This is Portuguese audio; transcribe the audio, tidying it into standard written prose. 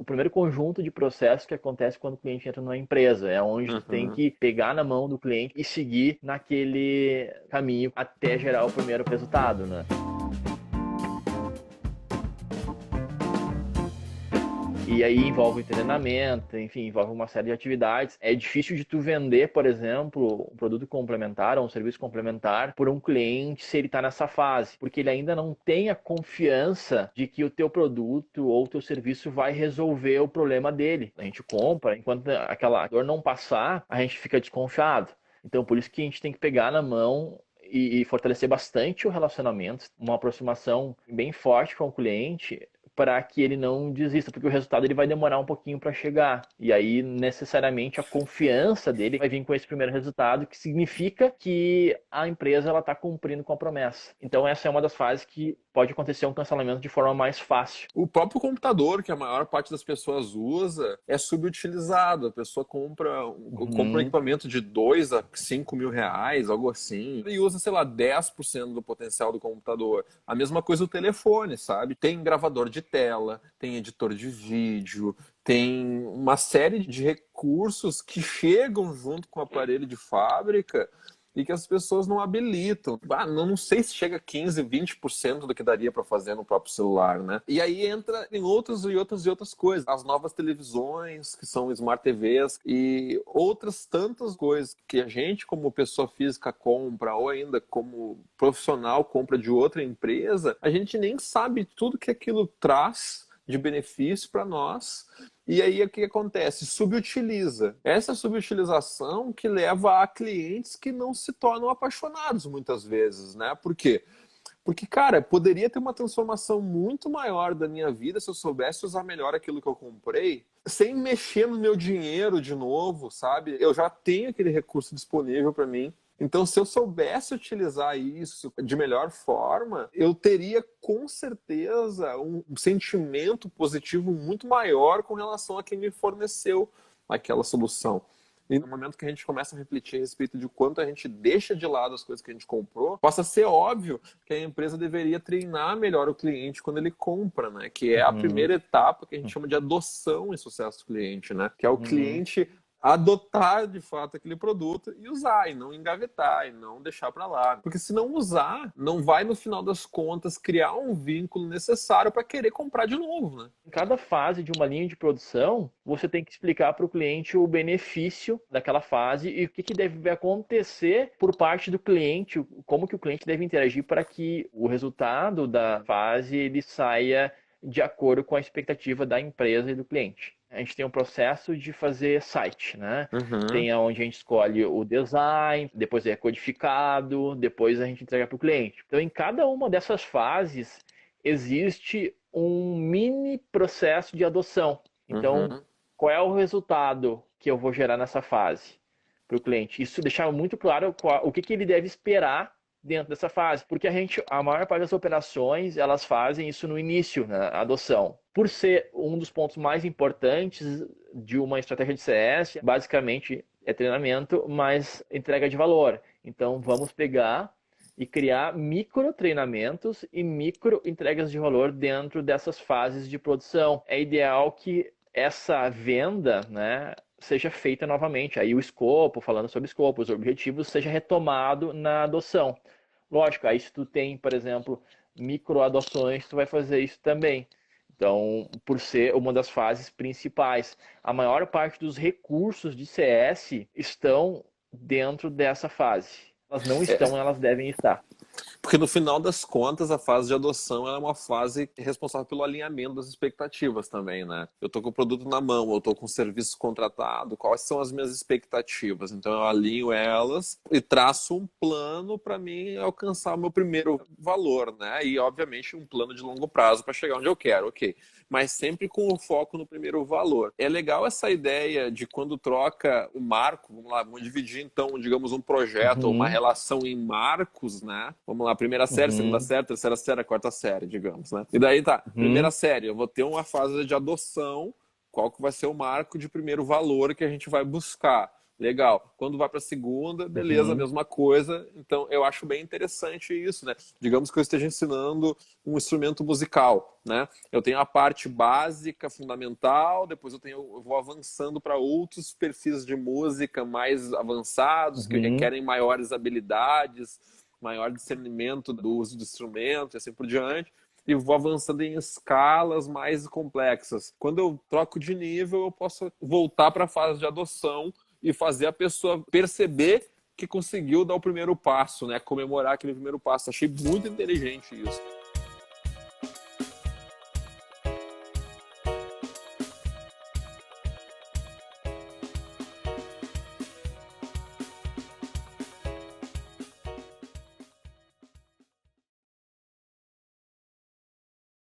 primeiro conjunto de processos que acontece quando o cliente entra numa empresa. É onde tu tem que pegar na mão do cliente e seguir naquele caminho até gerar o primeiro resultado, né? E aí envolve treinamento, enfim, envolve uma série de atividades. É difícil de tu vender, por exemplo, um produto complementar ou um serviço complementar por um cliente se ele está nessa fase, porque ele ainda não tem a confiança de que o teu produto ou o teu serviço vai resolver o problema dele. A gente compra, enquanto aquela dor não passar, a gente fica desconfiado. Então, por isso que a gente tem que pegar na mão e fortalecer bastante o relacionamento, uma aproximação bem forte com o cliente, para que ele não desista, porque o resultado ele vai demorar um pouquinho para chegar. E aí, necessariamente, a confiança dele vai vir com esse primeiro resultado, que significa que a empresa está cumprindo com a promessa. Então, essa é uma das fases que pode acontecer um cancelamento de forma mais fácil. O próprio computador, que a maior parte das pessoas usa, é subutilizado. A pessoa compra um equipamento de 2 a 5 mil reais, algo assim, e usa, sei lá, 10% do potencial do computador. A mesma coisa o telefone, sabe? Tem gravador de tela, tem editor de vídeo, tem uma série de recursos que chegam junto com o aparelho de fábrica e que as pessoas não habilitam. Não sei se chega a 15, 20% do que daria para fazer no próprio celular, né? E aí entra em outras coisas. As novas televisões, que são Smart TVs, e outras tantas coisas que a gente, como pessoa física, compra, ou ainda como profissional compra de outra empresa, a gente nem sabe tudo que aquilo traz de benefício para nós. E aí o que acontece? Subutiliza. Essa subutilização que leva a clientes que não se tornam apaixonados muitas vezes, né? Por quê? Porque, cara, poderia ter uma transformação muito maior da minha vida se eu soubesse usar melhor aquilo que eu comprei, sem mexer no meu dinheiro de novo, sabe? Eu já tenho aquele recurso disponível para mim. Então, se eu soubesse utilizar isso de melhor forma, eu teria com certeza um sentimento positivo muito maior com relação a quem me forneceu aquela solução. E no momento que a gente começa a refletir a respeito de quanto a gente deixa de lado as coisas que a gente comprou, passa a ser óbvio que a empresa deveria treinar melhor o cliente quando ele compra, né? Que é a primeira etapa que a gente chama de adoção e sucesso do cliente, né? Que é o cliente adotar de fato aquele produto e usar, e não engavetar, e não deixar para lá. Porque se não usar, não vai no final das contas criar um vínculo necessário para querer comprar de novo, né? Em cada fase de uma linha de produção, você tem que explicar para o cliente o benefício daquela fase e o que deve acontecer por parte do cliente, como que o cliente deve interagir para que o resultado da fase ele saia de acordo com a expectativa da empresa e do cliente. A gente tem um processo de fazer site, né? Tem onde a gente escolhe o design, depois é codificado, depois a gente entrega para o cliente. Então, em cada uma dessas fases, existe um mini processo de adoção. Então, qual é o resultado que eu vou gerar nessa fase para o cliente? Isso deixava muito claro o que ele deve esperar dentro dessa fase, porque a maior parte das operações, elas fazem isso no início, né, a adoção. Por ser um dos pontos mais importantes de uma estratégia de CS, basicamente é treinamento, mas entrega de valor. Então, vamos pegar e criar micro treinamentos e micro entregas de valor dentro dessas fases de produção. É ideal que essa venda, né, seja feita novamente. Aí o escopo, falando sobre escopo, os objetivos, seja retomado na adoção. Lógico, aí se tu tem, por exemplo, microadoções, tu vai fazer isso também. Então, por ser uma das fases principais, a maior parte dos recursos de CS estão dentro dessa fase. Elas não estão, elas devem estar. Porque no final das contas, a fase de adoção é uma fase responsável pelo alinhamento das expectativas também, né? Eu tô com o produto na mão, eu tô com o serviço contratado, quais são as minhas expectativas? Então eu alinho elas e traço um plano para mim alcançar o meu primeiro valor, né? E obviamente um plano de longo prazo para chegar onde eu quero, ok. Mas sempre com o foco no primeiro valor. É legal essa ideia de quando troca o marco, vamos lá, vamos dividir então, digamos, um projeto ou uma relação em marcos, né? Vamos lá, primeira série, segunda série, terceira série, quarta série, digamos, né? E daí tá, primeira série, eu vou ter uma fase de adoção, qual que vai ser o marco de primeiro valor que a gente vai buscar? legal. Quando vai para a segunda, beleza, a mesma coisa. Então, eu acho bem interessante isso, né? Digamos que eu esteja ensinando um instrumento musical, né? Eu tenho a parte básica, fundamental, depois eu vou avançando para outros perfis de música mais avançados, que requerem maiores habilidades, maior discernimento do uso do instrumento e assim por diante. E vou avançando em escalas mais complexas. Quando eu troco de nível, eu posso voltar para a fase de adoção e fazer a pessoa perceber que conseguiu dar o primeiro passo, né? Comemorar aquele primeiro passo. Achei muito inteligente isso.